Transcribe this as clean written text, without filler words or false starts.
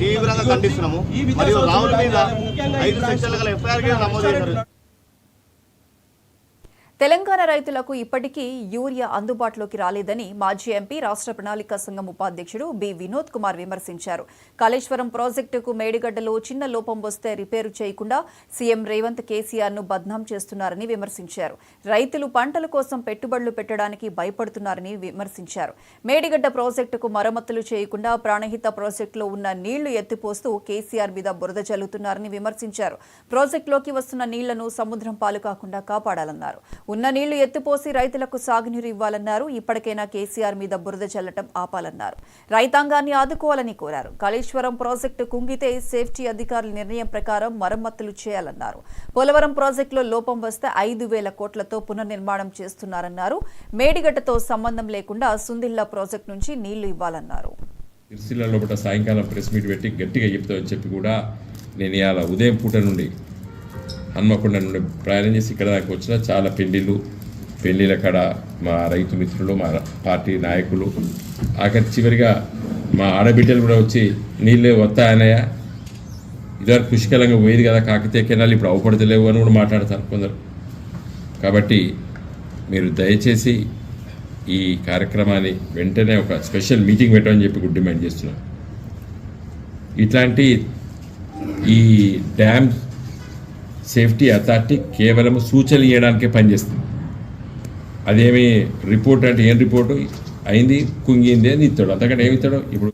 తీవ్రంగా ఖండిస్తున్నాము. మరియు రాహుల్ మీద 5 సెక్షన్ల గల ఎఫ్ఐఆర్ నమోదు చేశారు. తెలంగాణ రైతులకు ఇప్పటికీ యూరియా అందుబాటులోకి రాలేదని మాజీ ఎంపీ రాష్ట్ర ప్రణాళిక సంఘం ఉపాధ్యక్షుడు బి వినోద్ కుమార్ విమర్శించారు. కాళేశ్వరం ప్రాజెక్టుకు మేడిగడ్డలో చిన్న లోపం వస్తే రిపేరు చేయకుండా సీఎం రేవంత్ కేసీఆర్ను బద్నాం చేస్తున్నారని విమర్శించారు. రైతులు పంటల కోసం పెట్టుబడులు పెట్టడానికి భయపడుతున్నారని విమర్శించారు. మేడిగడ్డ ప్రాజెక్టుకు మరమ్మతులు చేయకుండా ప్రాణహిత ప్రాజెక్టులో ఉన్న నీళ్లు ఎత్తిపోస్తూ కేసీఆర్ మీద బురద చల్లుతున్నారని విమర్శించారు. ప్రాజెక్టులోకి వస్తున్న నీళ్లను సముద్రం పాలు కాకుండా కాపాడాలన్నారు. ఉన్న నీళ్లు ఎత్తిపోసి రైతులకు సాగునీరు ఇవ్వాలన్నారు. ఇప్పటికైనా కేసీఆర్ మీద బురద చల్లటం ఆపాలన్నారు. రైతాంగాన్ని ఆదుకోవాలని కోరారు. కాళేశ్వరం ప్రాజెక్టు కుంగితే సేఫ్టీ అధికారుల నిర్ణయం ప్రకారం మరమ్మతులు చేయాలన్నారు. పోలవరం ప్రాజెక్టులో లోపం వస్తే 5,000 కోట్లతో పునర్నిర్మాణం చేస్తున్నారన్నారు. మేడిగడ్డతో సంబంధం లేకుండా సుందిల్లా ప్రాజెక్టు నుంచి నీళ్లు ఇవ్వాలన్నారు. సిరిసిల్లలో సాయంకాలం ప్రెస్ మీట్ పెట్టి గట్టిగా చెప్తామని చెప్పి కూడా నేను ఇవాళ ఉదయం పూట నుండి హన్మకొండ నుండి ప్రయాణం చేసి ఇక్కడ దాకా వచ్చిన చాలా పెళ్ళిళ్ళ కాడ మా రైతు మిత్రులు, మా పార్టీ నాయకులు, ఆఖరి చివరిగా మా ఆడబిడ్డలు కూడా వచ్చి నీళ్ళే వస్తాయనయ్య, ఇదివరకు పుష్కలంగా పోయేది కదా కాకతీయ కెనాల్, ఇప్పుడు అవపడతలేవు అని కూడా మాట్లాడతారు కొందరు. కాబట్టి మీరు దయచేసి ఈ కార్యక్రమాన్ని వెంటనే ఒక స్పెషల్ మీటింగ్ పెట్టమని చెప్పి డిమాండ్ చేస్తున్నాం. ఇట్లాంటి ఈ డ్యామ్ సేఫ్టీ అథారిటీ కేవలం సూచనలు ఇవ్వడానికే పనిచేస్తుంది. అదేమి రిపోర్ట్ అంటే ఏం రిపోర్టు అయింది కుంగింది అని ఇస్తాడు, అంతకంటే ఏమి ఇస్తాడు. ఇప్పుడు